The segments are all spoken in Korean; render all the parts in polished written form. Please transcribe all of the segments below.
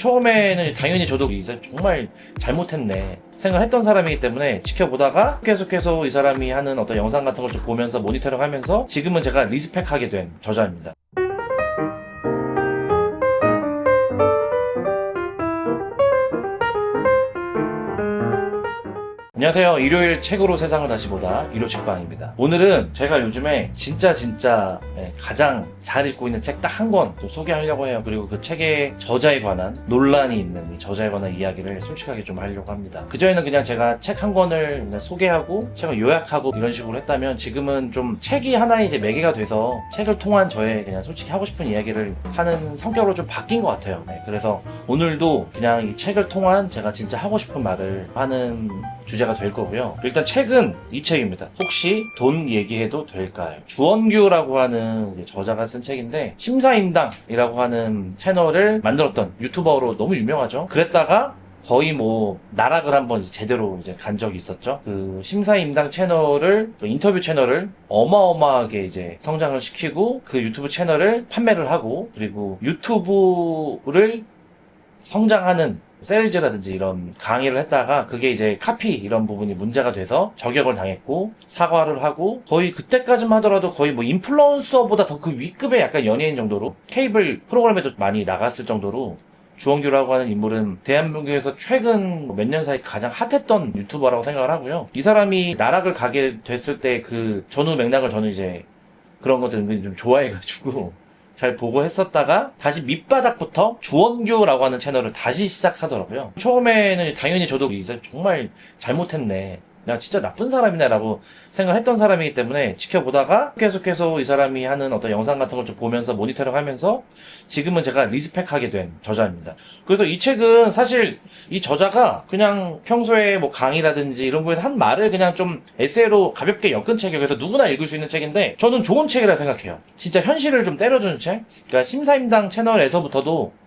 처음에는 당연히 저도 이제 정말 잘못했네 생각했던 사람이기 때문에 지켜보다가 계속해서 이 사람이 하는 어떤 영상 같은 걸 좀 보면서 모니터링 하면서 지금은 제가 리스펙하게 된 저자입니다. 안녕하세요. 일요일 책으로 세상을 다시 보다 일요책방입니다. 오늘은 제가 요즘에 진짜 가장 잘 읽고 있는 책 딱 한 권 소개하려고 해요. 그리고 그 책의 저자에 관한 논란이 있는 이 저자에 관한 이야기를 솔직하게 좀 하려고 합니다. 그전에는 그냥 제가 책 한 권을 그냥 소개하고 책을 요약하고 이런 식으로 했다면 지금은 좀 책이 하나의 이제 매개가 돼서 책을 통한 저의 그냥 솔직히 하고 싶은 이야기를 하는 성격으로 좀 바뀐 것 같아요. 그래서 오늘도 그냥 이 책을 통한 제가 진짜 하고 싶은 말을 하는 주제가 될 거고요. 일단 책은 이 책입니다. 혹시 돈 얘기해도 될까요? 주원규라고 하는 저자가 쓴 책인데 심사임당이라고 하는 채널을 만들었던 유튜버로 너무 유명하죠. 그랬다가 거의 나락을 한번 제대로 간 적이 있었죠. 그 심사임당 채널을, 인터뷰 채널을 어마어마하게 성장을 시키고 그 유튜브 채널을 판매를 하고 그리고 유튜브를 성장하는 세일즈라든지 이런 강의를 했다가 그게 카피 이런 부분이 문제가 돼서 저격을 당했고 사과를 하고 거의 그때까지만 하더라도 거의 인플루언서보다 더 그 윗급의 약간 연예인 정도로 케이블 프로그램에도 많이 나갔을 정도로 주원규라고 하는 인물은 대한민국에서 최근 몇 년 사이 가장 핫했던 유튜버라고 생각을 하고요. 이 사람이 나락을 가게 됐을 때 그 전후 맥락을 저는 그런 것들 은근히 좀 좋아해가지고 잘 보고 했었다가 다시 밑바닥부터 주원규라고 하는 채널을 다시 시작하더라고요. 처음에는 당연히 저도 이제 정말 잘못했네, 나 진짜 나쁜 사람이네 라고 생각했던 사람이기 때문에 지켜보다가 계속해서 이 사람이 하는 어떤 영상 같은 걸 좀 보면서 모니터링 하면서 지금은 제가 리스펙하게 된 저자입니다. 그래서 이 책은 사실 이 저자가 그냥 평소에 강의라든지 이런 거에서 한 말을 그냥 좀 에세이로 가볍게 엮은 책이에요. 그래서 누구나 읽을 수 있는 책인데 저는 좋은 책이라 생각해요. 진짜 현실을 좀 때려주는 책. 그러니까 심사임당 채널에서부터도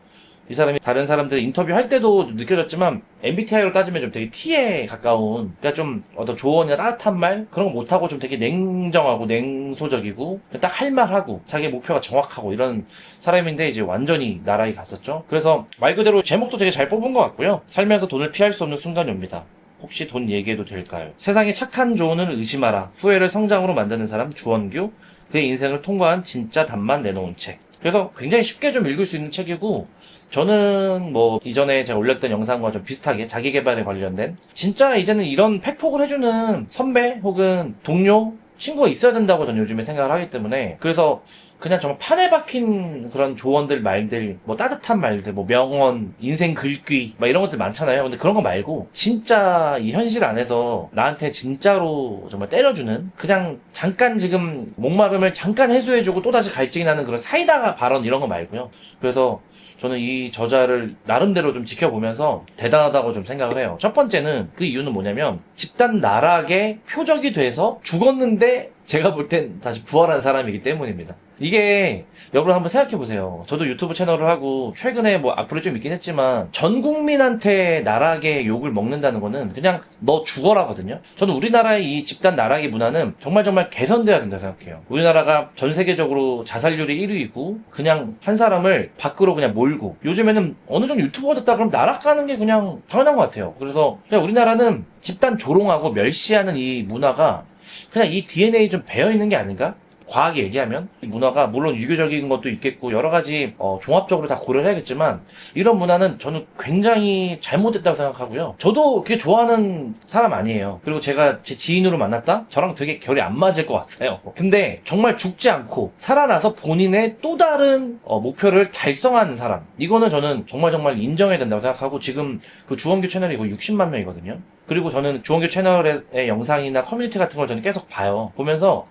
이 사람이 다른 사람들 인터뷰할 때도 느껴졌지만 MBTI로 따지면 좀 되게 T에 가까운, 그러니까 좀 어떤 조언이나 따뜻한 말 그런 거 못하고 좀 되게 냉정하고 냉소적이고 딱 할 말하고 자기 목표가 정확하고 이런 사람인데 완전히 나락이 갔었죠. 그래서 말 그대로 제목도 되게 잘 뽑은 것 같고요. 살면서 돈을 피할 수 없는 순간이 옵니다. 혹시 돈 얘기해도 될까요? 세상에 착한 조언을 의심하라. 후회를 성장으로 만드는 사람 주원규. 그의 인생을 통과한 진짜 답만 내놓은 책. 그래서 굉장히 쉽게 좀 읽을 수 있는 책이고, 저는 이전에 제가 올렸던 영상과 좀 비슷하게 자기계발에 관련된 진짜 이제는 이런 팩폭을 해주는 선배 혹은 동료, 친구가 있어야 된다고 저는 요즘에 생각을 하기 때문에, 그래서 그냥 정말 판에 박힌 그런 조언들, 말들, 따뜻한 말들, 명언, 인생 글귀, 이런 것들 많잖아요. 근데 그런 거 말고, 진짜 이 현실 안에서 나한테 진짜로 정말 때려주는, 그냥 잠깐 지금 목마름을 잠깐 해소해주고 또다시 갈증이 나는 그런 사이다 발언 이런 거 말고요. 그래서 저는 이 저자를 나름대로 좀 지켜보면서 대단하다고 좀 생각을 해요. 첫 번째는 그 이유는 뭐냐면, 집단 나락의 표적이 돼서 죽었는데 제가 볼 땐 다시 부활한 사람이기 때문입니다. 이게 여러분 한번 생각해보세요. 저도 유튜브 채널을 하고 최근에 악플이 좀 있긴 했지만 전 국민한테 나락의 욕을 먹는다는 거는 그냥 너 죽어라거든요. 저는 우리나라의 이 집단 나락의 문화는 정말 개선돼야 된다고 생각해요. 우리나라가 전 세계적으로 자살률이 1위이고 그냥 한 사람을 밖으로 그냥 몰고, 요즘에는 어느 정도 유튜버가 됐다 그러면 나락 가는 게 그냥 당연한 것 같아요. 그래서 그냥 우리나라는 집단 조롱하고 멸시하는 이 문화가 그냥 이 DNA 좀 배어있는 게 아닌가? 과하게 얘기하면 이 문화가 물론 유교적인 것도 있겠고 여러 가지 종합적으로 다 고려를 해야겠지만 이런 문화는 저는 굉장히 잘못됐다고 생각하고요. 저도 그게 좋아하는 사람 아니에요. 그리고 제가 제 지인으로 만났다? 저랑 되게 결이 안 맞을 것 같아요. 근데 정말 죽지 않고 살아나서 본인의 또 다른 목표를 달성하는 사람, 이거는 저는 정말 인정해야 된다고 생각하고, 지금 그 주원규 채널이 거의 60만 명이거든요. 그리고 저는 주원규 채널의 영상이나 커뮤니티 같은 걸 저는 계속 봐요. 보면서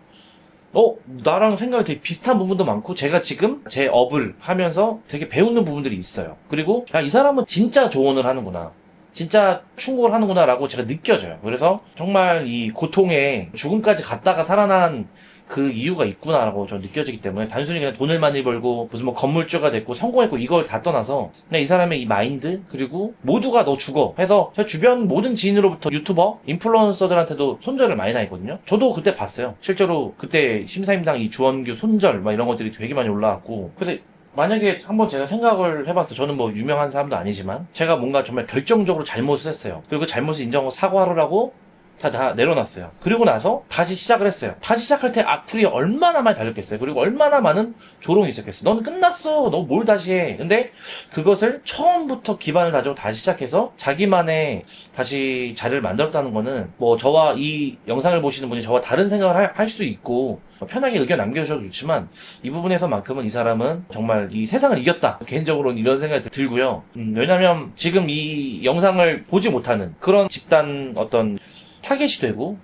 나랑 생각이 되게 비슷한 부분도 많고, 제가 지금 제 업을 하면서 되게 배우는 부분들이 있어요. 그리고 이 사람은 진짜 조언을 하는구나, 진짜 충고를 하는구나 라고 제가 느껴져요. 그래서 정말 이 고통에 죽음까지 갔다가 살아난 그 이유가 있구나라고 저 느껴지기 때문에, 단순히 그냥 돈을 많이 벌고 무슨 건물주가 됐고 성공했고 이걸 다 떠나서 그냥 이 사람의 이 마인드, 그리고 모두가 너 죽어 해서 제 주변 모든 지인으로부터 유튜버, 인플루언서들한테도 손절을 많이 당했거든요. 저도 그때 봤어요. 실제로 그때 심사임당 이 주원규 손절 이런 것들이 되게 많이 올라왔고, 그래서 만약에 한번 제가 생각을 해봤어요. 저는 뭐 유명한 사람도 아니지만 제가 뭔가 정말 결정적으로 잘못을 했어요. 그리고 잘못을 인정하고 사과하라고 다 내려놨어요. 그리고 나서 다시 시작을 했어요. 다시 시작할 때 악플이 얼마나 많이 달렸겠어요. 그리고 얼마나 많은 조롱이 있었겠어요. 너는 끝났어. 너 뭘 다시 해. 근데 그것을 처음부터 기반을 다지고 다시 시작해서 자기만의 다시 자리를 만들었다는 거는 뭐 저와 이 영상을 보시는 분이 저와 다른 생각을 할 수 있고 편하게 의견 남겨주셔도 좋지만 이 부분에서만큼은 이 사람은 정말 이 세상을 이겼다. 개인적으로는 이런 생각이 들고요. 왜냐면 지금 이 영상을 보지 못하는 그런 집단 어떤 타겟이 되고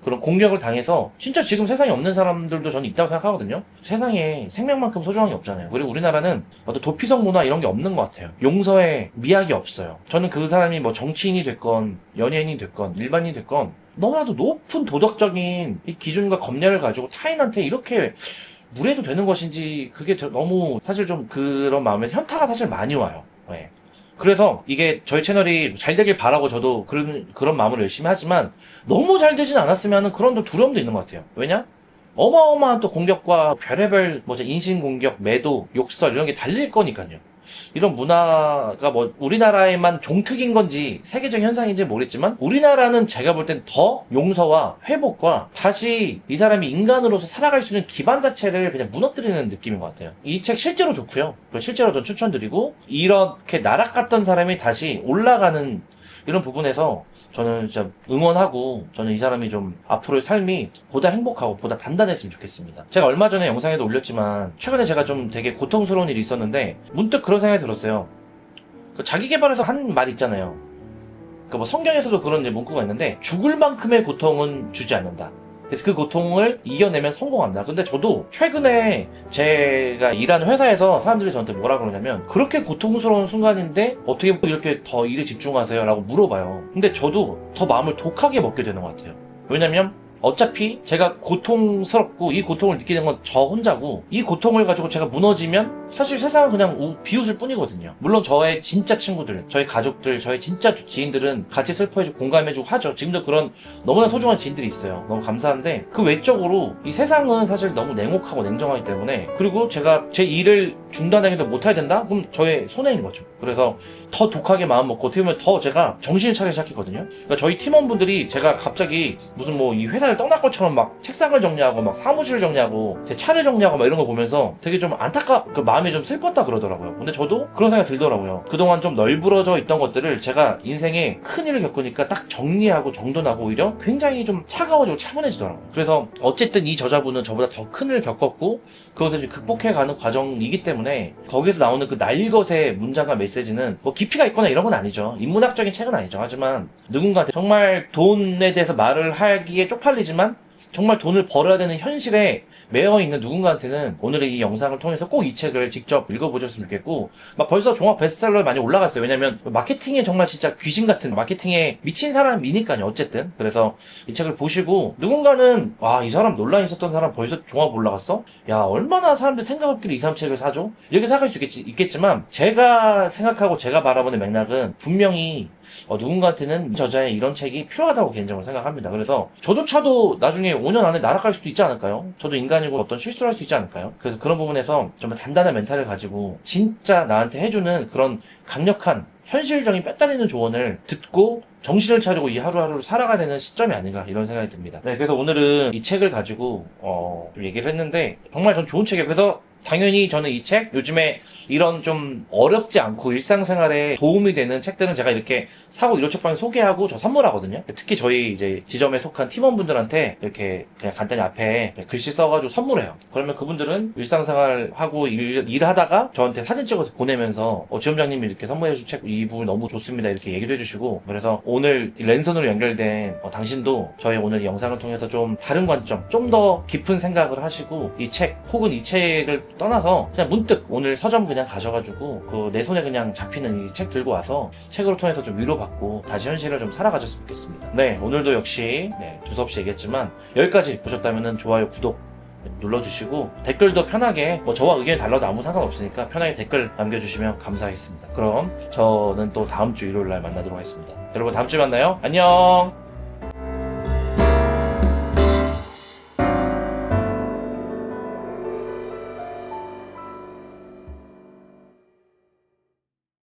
그런 공격을 당해서 진짜 지금 세상에 없는 사람들도 저는 있다고 생각하거든요. 세상에 생명만큼 소중한 게 없잖아요. 그리고 우리나라는 어떤 도피성 문화 이런 게 없는 것 같아요. 용서에 미학이 없어요. 저는 그 사람이 뭐 정치인이 됐건 연예인이 됐건 일반인이 됐건 너무나도 높은 도덕적인 이 기준과 검열을 가지고 타인한테 이렇게 무례해도 되는 것인지 그게 너무 사실 좀 그런 마음에 현타가 사실 많이 와요. 네. 그래서 이게 저희 채널이 잘 되길 바라고 저도 그런 마음으로 열심히 하지만 너무 잘 되진 않았으면 그런 또 두려움도 있는 것 같아요. 왜냐? 어마어마한 또 공격과 별의별 인신공격, 매도, 욕설 이런 게 달릴 거니까요. 이런 문화가 뭐 우리나라에만 종특인 건지 세계적 현상인지 모르겠지만 우리나라는 제가 볼 땐 더 용서와 회복과 다시 이 사람이 인간으로서 살아갈 수 있는 기반 자체를 그냥 무너뜨리는 느낌인 것 같아요. 이 책 실제로 좋고요. 실제로 전 추천드리고 이렇게 날아갔던 사람이 다시 올라가는 이런 부분에서 저는 진짜 응원하고 저는 이 사람이 좀 앞으로의 삶이 보다 행복하고 보다 단단했으면 좋겠습니다. 제가 얼마 전에 영상에도 올렸지만 최근에 제가 좀 되게 고통스러운 일이 있었는데 문득 그런 생각이 들었어요. 자기 개발에서 한 말 있잖아요. 뭐 성경에서도 그런 이제 문구가 있는데 죽을 만큼의 고통은 주지 않는다. 그래서 그 고통을 이겨내면 성공한다. 근데 저도 최근에 제가 일하는 회사에서 사람들이 저한테 뭐라 그러냐면 그렇게 고통스러운 순간인데 어떻게 이렇게 더 일에 집중하세요? 라고 물어봐요. 근데 저도 더 마음을 독하게 먹게 되는 것 같아요. 왜냐면 어차피 제가 고통스럽고 이 고통을 느끼게 된 건 저 혼자고 이 고통을 가지고 제가 무너지면 사실 세상은 그냥 비웃을 뿐이거든요. 물론 저의 진짜 친구들, 저희 가족들, 저의 진짜 지인들은 같이 슬퍼해주고 공감해주고 하죠. 지금도 그런 너무나 소중한 지인들이 있어요. 너무 감사한데 그 외적으로 이 세상은 사실 너무 냉혹하고 냉정하기 때문에 그리고 제가 제 일을 중단하기도 못해야 된다? 그럼 저의 손해인 거죠. 그래서 더 독하게 마음 먹고 어떻게 보면 더 제가 정신을 차리기 시작했거든요. 그러니까 저희 팀원분들이 제가 갑자기 무슨 뭐 이 회사를 떠날 것처럼 막 책상을 정리하고 막 사무실을 정리하고 제 차를 정리하고 막 이런 거 보면서 되게 좀 그 마음이 좀 슬펐다 그러더라고요. 근데 저도 그런 생각이 들더라고요. 그동안 좀 널브러져 있던 것들을 제가 인생에 큰 일을 겪으니까 딱 정리하고 정돈하고 오히려 굉장히 좀 차가워지고 차분해지더라고요. 그래서 어쨌든 이 저자분은 저보다 더 큰 일을 겪었고 그것을 극복해가는 과정이기 때문에 거기서 나오는 그 날것의 문장과 메시지는 뭐 깊이가 있거나 이런 건 아니죠. 인문학적인 책은 아니죠. 하지만 누군가한테 정말 돈에 대해서 말을 하기에 쪽팔리지만 정말 돈을 벌어야 되는 현실에 매여있는 누군가한테는 오늘의 이 영상을 통해서 꼭 이 책을 직접 읽어보셨으면 좋겠고 막 벌써 종합 베스트셀러에 많이 올라갔어요. 왜냐면 마케팅에 정말 진짜 귀신 같은 마케팅에 미친 사람이니까요. 어쨌든 그래서 이 책을 보시고 누군가는 이 사람 논란이 있었던 사람 벌써 종합 올라갔어? 야 얼마나 사람들 생각 없기를 이 사람 책을 사줘? 이렇게 생각할 수 있겠지만 제가 생각하고 제가 바라보는 맥락은 분명히 누군가한테는 저자의 이런 책이 필요하다고 개인적으로 생각합니다. 그래서 저조차도 나중에 5년 안에 날아갈 수도 있지 않을까요? 저도 인간이고 어떤 실수를 할 수 있지 않을까요? 그래서 그런 부분에서 정말 단단한 멘탈을 가지고 진짜 나한테 해주는 그런 강력한 현실적인 뼈다리는 조언을 듣고 정신을 차리고 이 하루하루를 살아가야 되는 시점이 아닌가 이런 생각이 듭니다. 네, 그래서 오늘은 이 책을 가지고 좀 얘기를 했는데 정말 전 좋은 책이에요. 그래서 당연히 저는 이 책, 요즘에 이런 좀 어렵지 않고 일상생활에 도움이 되는 책들은 제가 이렇게 사고 이로책방에 소개하고 저 선물하거든요. 특히 저희 이제 지점에 속한 팀원분들한테 이렇게 그냥 간단히 앞에 글씨 써가지고 선물해요. 그러면 그분들은 일상생활하고 일하다가 저한테 사진 찍어서 보내면서 지점장님이 이렇게 선물해준 책 이 부분 너무 좋습니다 이렇게 얘기도 해주시고 그래서 오늘 랜선으로 연결된 당신도 저희 오늘 이 영상을 통해서 좀 다른 관점, 좀 더 깊은 생각을 하시고 이 책 혹은 이 책을 떠나서 그냥 문득 오늘 서점 그냥 가셔가지고 내 손에 그냥 잡히는 이 책 들고 와서 책으로 통해서 좀 위로받고 다시 현실을 좀 살아가셨으면 좋겠습니다. 네, 오늘도 역시 두서없이 얘기했지만 여기까지 보셨다면 좋아요, 구독 눌러주시고 댓글도 편하게 저와 의견이 달라도 아무 상관없으니까 편하게 댓글 남겨주시면 감사하겠습니다. 그럼 저는 또 다음 주 일요일날 만나도록 하겠습니다. 여러분 다음 주에 만나요. 안녕.